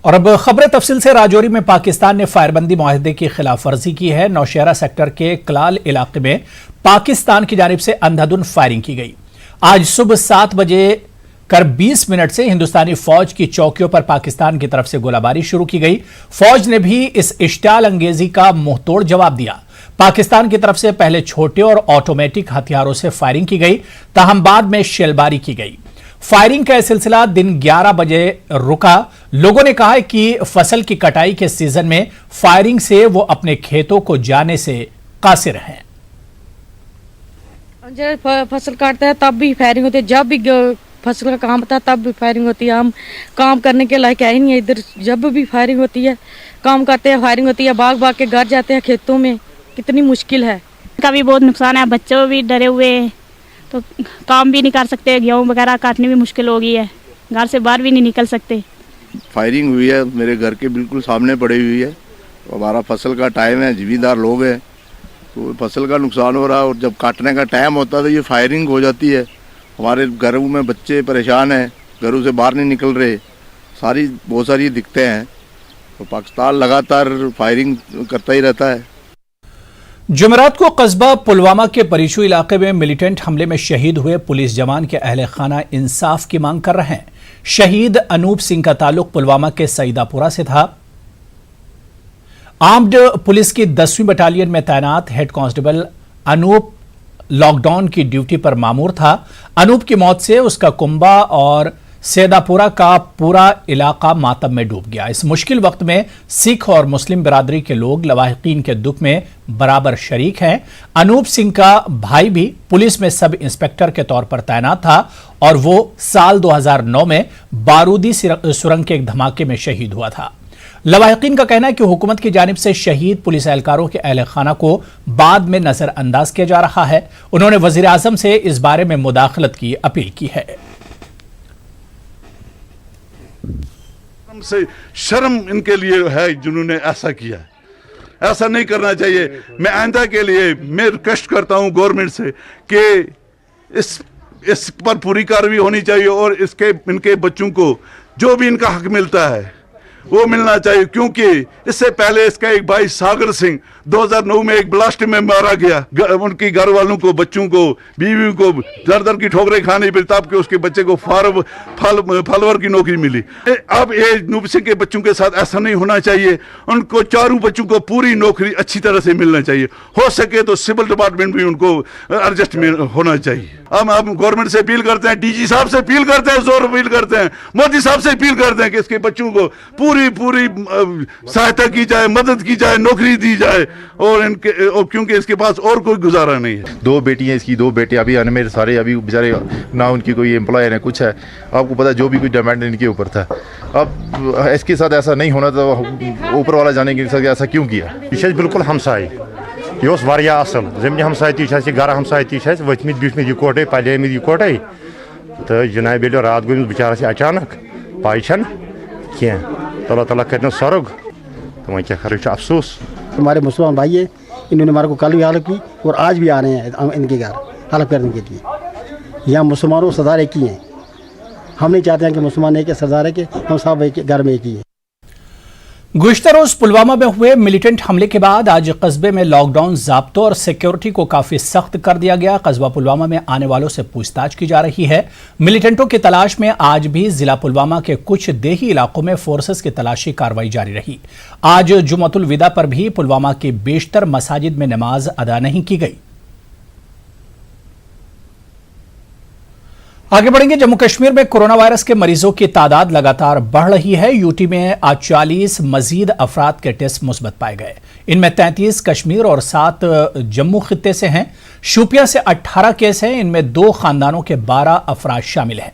और अब खबर तफसील से। राजौरी में पाकिस्तान ने फायरबंदी मुआहदे की खिलाफ वर्जी की है। नौशहरा सेक्टर के कलाल इलाके में पाकिस्तान की जानिब से अंधाधुंध फायरिंग की गई। आज सुबह 7 बजे कर 20 मिनट से हिंदुस्तानी फौज की चौकियों पर पाकिस्तान की तरफ से गोलाबारी शुरू की गई। फौज ने भी इस इश्तियाल अंगेजी का मुंहतोड़ जवाब दिया। पाकिस्तान की तरफ से पहले छोटे और ऑटोमेटिक हथियारों से फायरिंग की गई, ताहम बाद में शेलबारी की गई। फायरिंग का सिलसिला दिन 11 बजे रुका। लोगों ने कहा है कि फसल की कटाई के सीजन में फायरिंग से वो अपने खेतों को जाने से कासिर हैं। जब फसल काटते हैं तब भी फायरिंग होती है, जब भी फसल का काम होता है तब भी फायरिंग होती है। हम काम करने के लायक है ही नहीं है इधर। जब भी फायरिंग होती है, काम करते हैं, फायरिंग होती है, भाग भाग के घर जाते हैं खेतों में। कितनी मुश्किल है। का भी बहुत नुकसान है, बच्चों भी डरे हुए हैं, तो काम भी नहीं कर सकते, गेहूँ वगैरह काटने भी मुश्किल हो गई है, घर से बाहर भी नहीं निकल सकते। फायरिंग हुई है, मेरे घर के बिल्कुल सामने पड़ी हुई है। हमारा फसल का टाइम है, जिम्मेदार लोग हैं, तो फसल का नुकसान हो रहा है। और जब काटने का टाइम होता है तो ये फायरिंग हो जाती है। हमारे घरों में बच्चे परेशान हैं, घरों से बाहर नहीं निकल रहे, बहुत सारी दिक्कतें हैं। तो पाकिस्तान लगातार फायरिंग करता ही रहता है। जुमेरात को कस्बा पुलवामा के परीशु इलाके में मिलिटेंट हमले में शहीद हुए पुलिस जवान के अहले खाना इंसाफ की मांग कर रहे हैं। शहीद अनूप सिंह का ताल्लुक पुलवामा के सईदापुरा से था। आर्म्ड पुलिस की 10वीं बटालियन में तैनात हेड कांस्टेबल अनूप लॉकडाउन की ड्यूटी पर मामूर था। अनूप की मौत से उसका कुंबा और सैदापुरा का पूरा इलाका मातम में डूब गया। इस मुश्किल वक्त में सिख और मुस्लिम बिरादरी के लोग लवाहिकीन के दुख में बराबर शरीक हैं। अनूप सिंह का भाई भी पुलिस में सब इंस्पेक्टर के तौर पर तैनात था और वो साल 2009 में बारूदी सुरंग के एक धमाके में शहीद हुआ था। लवाहिकीन का कहना है कि हुकूमत की जानिब से शहीद पुलिस एहलकारों के अहले खाना को बाद में नजरअंदाज किया जा रहा है। उन्होंने वजीर आजम से इस बारे में मुदाखलत की अपील की है। से शर्म इनके लिए है जिन्होंने ऐसा किया। ऐसा नहीं करना चाहिए। मैं आइंदा के लिए मैं रिक्वेस्ट करता हूं गवर्नमेंट से कि इस पर पूरी कार्रवाई होनी चाहिए और इनके बच्चों को जो भी इनका हक मिलता है वो मिलना चाहिए। क्योंकि इससे पहले इसका एक भाई सागर सिंह 2009 में एक ब्लास्ट में मारा गया। उनकी घर वालों को, बच्चों को, बीवी को दर दर की ठोकरें खानी पड़ी, तब के उसके बच्चे को फलवर की नौकरी मिली। अब ये अनूप सिंह के बच्चों के साथ ऐसा नहीं होना चाहिए। उनको चारों बच्चों को पूरी नौकरी अच्छी तरह से मिलना चाहिए। हो सके तो सिविल डिपार्टमेंट भी उनको एडजस्ट होना चाहिए। हम गवर्नमेंट से अपील करते हैं, डीजी साहब से अपील करते हैं, जोर अपील करते हैं, मोदी साहब से अपील करते हैं कि इसके बच्चों को पूरी सहायता की जाए, मदद की जाए, नौकरी दी जाए। और क्योंकि इसके पास और कोई गुजारा नहीं है। 2 बेटियां इसकी, 2 बेटे अभी अनमेरिड, सारे अभी बेचारे ना उनकी कोई एम्प्लॉय है कुछ है। आपको पता है जो भी कोई डिमांड इनके ऊपर था। अब इसके साथ ऐसा नहीं होना तो ऊपर वाला जाने के साथ ऐसा क्यों किया। यह बिल्कुल हमसाई यह असल जमीन हमसाई ती गर हमसाई ती वथमित बीच में इकोटे पले इकोटे तो जनाब ये रात गई बेचारा से अचानक पाई कह अल्लाह ताला कर सरग तो वह क्या कर अफसोस। हमारे मुसलमान भाई है, इन्होंने हमारे को कल भी हेल्प की और आज भी आ रहे हैं इनके घर हेल्प करने के लिए। यहाँ मुसलमानों सरदार एक ही हैं। हम नहीं चाहते हैं कि मुसलमान एक सरदार है कि हम सब घर में एक ही हैं। गुज़िश्ता रोज पुलवामा में हुए मिलिटेंट हमले के बाद आज कस्बे में लॉकडाउन, ज़ाब्तों और सिक्योरिटी को काफी सख्त कर दिया गया। कस्बा पुलवामा में आने वालों से पूछताछ की जा रही है। मिलिटेंटों की तलाश में आज भी जिला पुलवामा के कुछ देही इलाकों में फोर्सेस की तलाशी कार्रवाई जारी रही। आज जुम्मतुल विदा पर भी पुलवामा की बेशतर मसाजिद में नमाज अदा नहीं की गई। आगे बढ़ेंगे। जम्मू कश्मीर में कोरोना वायरस के मरीजों की तादाद लगातार बढ़ रही है। यूटी में आज 40 मजीद अफराद के टेस्ट मुस्बत पाए गए। इनमें 33 कश्मीर और 7 जम्मू खित्ते से हैं। शोपियां से 18 केस हैं। इनमें 2 खानदानों के 12 अफराद शामिल हैं।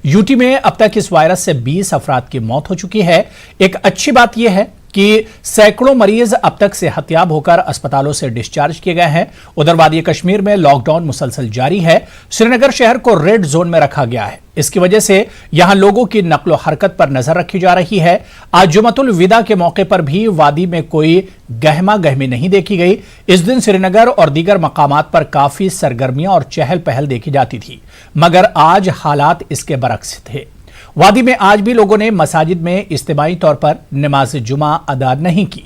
यूटी में अब तक इस वायरस से 20 अफराद की मौत हो चुकी है। एक अच्छी बात यह है कि सैकड़ों मरीज अब तक सेहतियाब होकर अस्पतालों से डिस्चार्ज किए गए हैं। उधर वादी कश्मीर में लॉकडाउन मुसलसल जारी है। श्रीनगर शहर को रेड जोन में रखा गया है। इसकी वजह से यहां लोगों की नकलो हरकत पर नजर रखी जा रही है। आज जुम्मतुल विदा के मौके पर भी वादी में कोई गहमा गहमी नहीं देखी गई। इस दिन श्रीनगर और दीगर मकामात पर काफी सरगर्मियां और चहल पहल देखी जाती थी, मगर आज हालात इसके बरक्स थे। वादी में आज भी लोगों ने मसाजिद में इज्तिमाई तौर पर नमाज जुमा अदा नहीं की।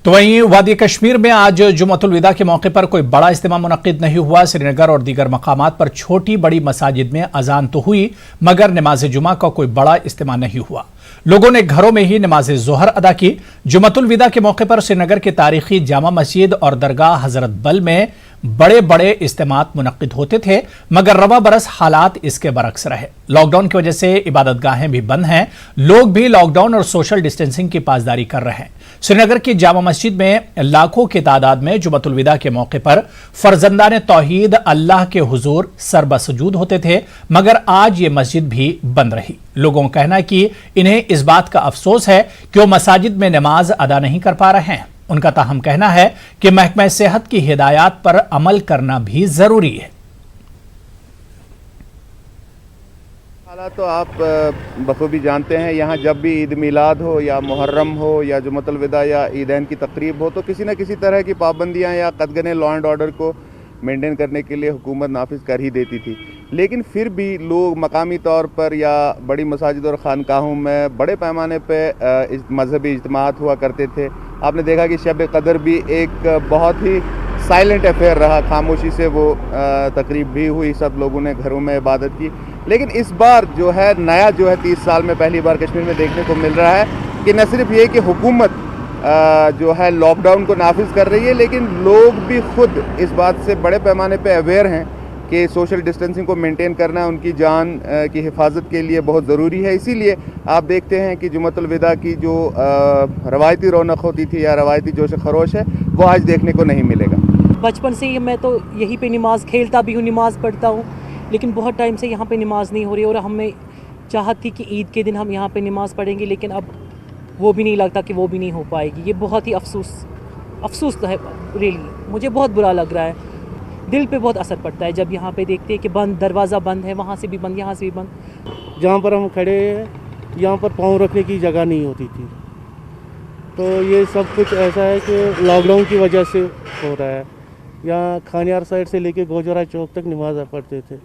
तो वहीं वादी कश्मीर में आज जुम्मतुल विदा के मौके पर कोई बड़ा इज्तिमा मुनक्किद नहीं हुआ। श्रीनगर और दीगर मकामात पर छोटी बड़ी मसाजिद में अजान तो हुई मगर नमाज जुमा का कोई बड़ा इज्तिमा नहीं हुआ। लोगों ने घरों में ही नमाज जोहर अदा की। जुम्मतुल विदा के मौके पर श्रीनगर की तारीखी जामा मस्जिद और दरगाह हजरत बल में बड़े बड़े इज्तिमात मुनक्किद होते थे मगर रवा बरस हालात इसके बरक्स रहे। लॉकडाउन की वजह से इबादतगाहें भी बंद हैं। लोग भी लॉकडाउन और सोशल डिस्टेंसिंग की पासदारी कर रहे हैं। श्रीनगर की जामा मस्जिद में लाखों की तादाद में जुम्मतुल विदा के मौके पर फर्जंदान तौहीद अल्लाह के हुजूर सरबसजूद होते थे मगर आज ये मस्जिद भी बंद रही। लोगों का कहना है कि इन्हें इस बात का अफसोस है कि वो मसाजिद में नमाज अदा नहीं कर पा रहे हैं। उनका ताहम कहना है कि महकमा सेहत की हिदायत पर अमल करना भी जरूरी है। हालात तो आप बखूबी जानते हैं, यहाँ जब भी ईद मिलाद हो या मुहर्रम हो या जुम्मतुल विदा या ईदैन की तकरीब हो तो किसी न किसी तरह की पाबंदियाँ या कदगने लॉ एंड ऑर्डर को मेंटेन करने के लिए हुकूमत नाफिज कर ही देती थी। लेकिन फिर भी लोग मकामी तौर पर या बड़ी मसाजिद और खानकाहों में बड़े पैमाने पर मजहबी इज्तिमात हुआ करते थे। आपने देखा कि शब कदर भी एक बहुत ही साइलेंट अफेयर रहा, खामोशी से वो तकरीब भी हुई, सब लोगों ने घरों में इबादत की। लेकिन इस बार जो है नया जो है 30 साल में पहली बार कश्मीर में देखने को मिल रहा है कि न सिर्फ ये कि हुकूमत जो है लॉकडाउन को नाफिज कर रही है लेकिन लोग भी खुद इस बात से बड़े पैमाने पे अवेयर हैं कि सोशल डिस्टेंसिंग को मेंटेन करना उनकी जान की हिफाजत के लिए बहुत ज़रूरी है। इसीलिए आप देखते हैं कि जुम्मतुल विदा की जो रवायती रौनक होती थी या रवायती जोश खरोश है वो आज देखने को नहीं मिलेगा। बचपन से ही मैं तो यहीं पे नमाज़ खेलता भी हूँ, नमाज़ पढ़ता हूँ, लेकिन बहुत टाइम से यहाँ पे नमाज़ नहीं हो रही और हमें चाहत थी कि ईद के दिन हम यहाँ पे नमाज़ पढ़ेंगे लेकिन अब वो भी नहीं लगता कि वो भी नहीं हो पाएगी। ये बहुत ही अफसोस है, रियली मुझे बहुत बुरा लग रहा है। दिल पे बहुत असर पड़ता है जब यहाँ पे देखते हैं कि बंद दरवाज़ा बंद है, वहाँ से भी बंद, यहाँ से भी बंद। जहाँ पर हम खड़े हैं यहाँ पर पाँव रखने की जगह नहीं होती थी, तो ये सब कुछ ऐसा है कि लॉकडाउन की वजह से हो रहा है। यहाँ खानियार साइड से लेके गोजरा चौक तक नमाज़ पढ़ते थे,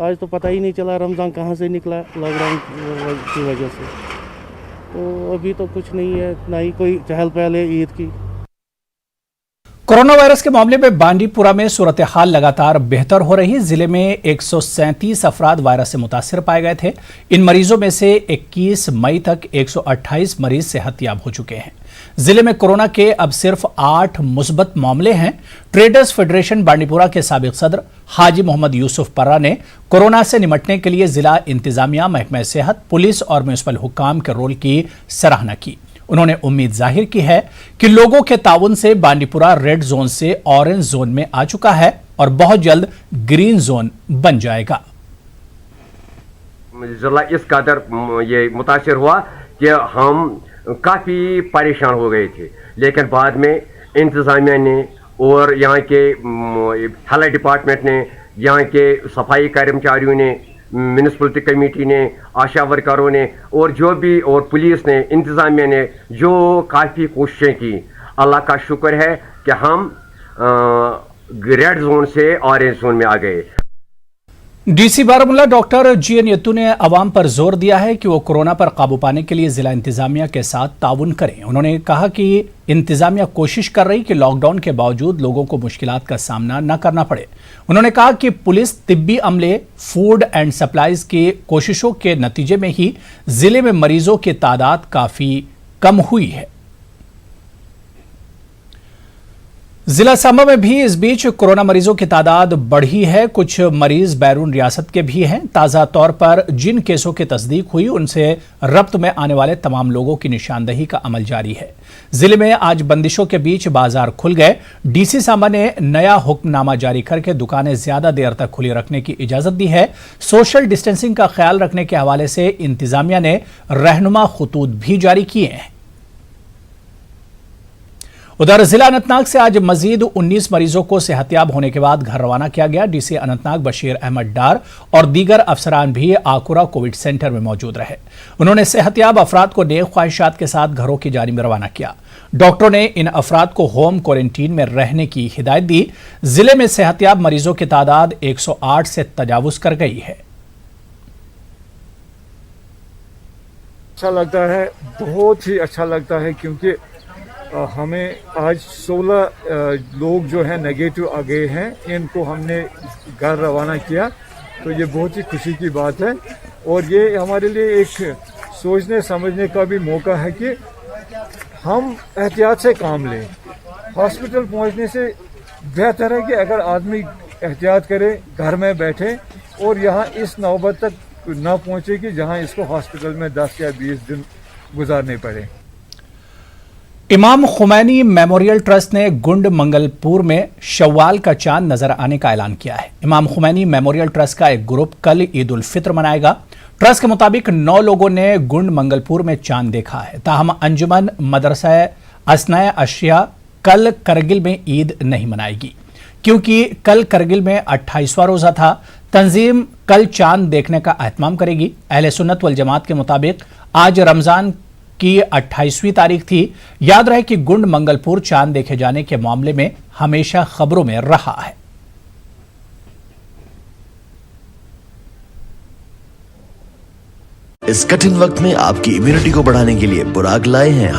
आज तो पता ही नहीं चला रमज़ान कहाँ से निकला लॉकडाउन की वजह से। तो अभी तो कुछ नहीं है, ना ही कोई चहल पहल है ईद की। कोरोना वायरस के मामले में बांडीपुरा में सूरत हाल लगातार बेहतर हो रही। जिले में 137 अफराद वायरस से मुतासिर पाए गए थे। इन मरीजों में से 21 मई तक 128 मरीज सेहतयाब हो चुके हैं। जिले में कोरोना के अब सिर्फ 8 मुस्बत मामले हैं। ट्रेडर्स फेडरेशन बांडीपुरा के साबिक सदर हाजी मोहम्मद यूसुफ पर्रा ने कोरोना से निपटने के लिए जिला इंतजामिया, महकमा सेहत, पुलिस और म्युनिसिपल हुक्काम के रोल की सराहना की। उन्होंने उम्मीद जाहिर की है कि लोगों के ताउन से बांडीपुरा रेड जोन से ऑरेंज जोन में आ चुका है और बहुत जल्द ग्रीन जोन बन जाएगा। जिला इस कदर ये मुतासिर हुआ कि हम काफ़ी परेशान हो गए थे, लेकिन बाद में इंतज़ामिया ने और यहाँ के हेल्थ डिपार्टमेंट ने, यहाँ के सफाई कर्मचारियों ने, म्यूनिसिपलिटी कमेटी ने, आशा वर्करों ने और जो भी और पुलिस ने, इंतज़ामिया ने जो काफ़ी कोशिशें की, अल्लाह का शुक्र है कि हम रेड जोन से ऑरेंज जोन में आ गए। डीसी बारामूला डॉक्टर जीएन यत्तू ने अवाम पर जोर दिया है कि वो कोरोना पर काबू पाने के लिए जिला इंतजामिया के साथ ताउन करें। उन्होंने कहा कि इंतजामिया कोशिश कर रही कि लॉकडाउन के बावजूद लोगों को मुश्किलात का सामना न करना पड़े। उन्होंने कहा कि पुलिस, तिब्बी अमले, फूड एंड सप्लाईज की कोशिशों के नतीजे में ही जिले में मरीजों की तादाद काफी कम हुई है। जिला सांबा में भी इस बीच कोरोना मरीजों की तादाद बढ़ी है। कुछ मरीज बैरून रियासत के भी हैं। ताज़ा तौर पर जिन केसों की तस्दीक हुई उनसे रब्त में आने वाले तमाम लोगों की निशानदही का अमल जारी है। जिले में आज बंदिशों के बीच बाजार खुल गए। डीसी सांबा ने नया हुक्मनामा जारी करके दुकानें ज्यादा देर तक खुली रखने की इजाजत दी है। सोशल डिस्टेंसिंग का ख्याल रखने के हवाले से इंतजामिया ने रहनुमा खुतूत भी जारी किए हैं। उधर जिला अनंतनाग से आज मजीद 19 मरीजों को सेहतियाब होने के बाद घर रवाना किया गया। डीसी अनंतनाग बशीर अहमद डार और दीगर अफसरान भी आकुरा कोविड सेंटर में मौजूद रहे। उन्होंने सेहतियाब अफराद को नेक ख्वाहिशात के साथ घरों की जानिब रवाना किया। डॉक्टरों ने इन अफराद को होम क्वारंटीन में रहने की हिदायत दी। जिले में सेहतियाब मरीजों की तादाद 108 से तजावुज कर गई है। अच्छा लगता है, बहुत ही अच्छा लगता है, क्योंकि हमें आज 16 लोग जो हैं नेगेटिव आ गए हैं, इनको हमने घर रवाना किया, तो ये बहुत ही खुशी की बात है। और ये हमारे लिए एक सोचने समझने का भी मौका है कि हम एहतियात से काम लें। हॉस्पिटल पहुंचने से बेहतर है कि अगर आदमी एहतियात करे, घर में बैठे और यहाँ इस नौबत तक ना पहुंचे कि जहाँ इसको हॉस्पिटल में 10 या 20 दिन गुजारने पड़े। इमाम खुमैनी मेमोरियल ट्रस्ट ने गुंड मंगलपुर में शव्वाल का चांद नजर आने का ऐलान किया है। इमाम खुमैनी मेमोरियल ट्रस्ट का एक ग्रुप कल ईद उल फित्र मनाएगा। ट्रस्ट के मुताबिक 9 लोगों ने गुंड मंगलपुर में चांद देखा है। ताहम अंजुमन मदरसा असनाए अशिया कल करगिल में ईद नहीं मनाएगी, क्योंकि कल करगिल में 28वां रोजा था। तंजीम कल चांद देखने का एहतमाम करेगी। अहले सुन्नत वल जमात के मुताबिक आज रमजान की 28वीं तारीख थी। याद रहे कि गुंड मंगलपुर चांद देखे जाने के मामले में हमेशा खबरों में रहा है। इस कठिन वक्त में आपकी इम्यूनिटी को बढ़ाने के लिए बुराक लाए हैं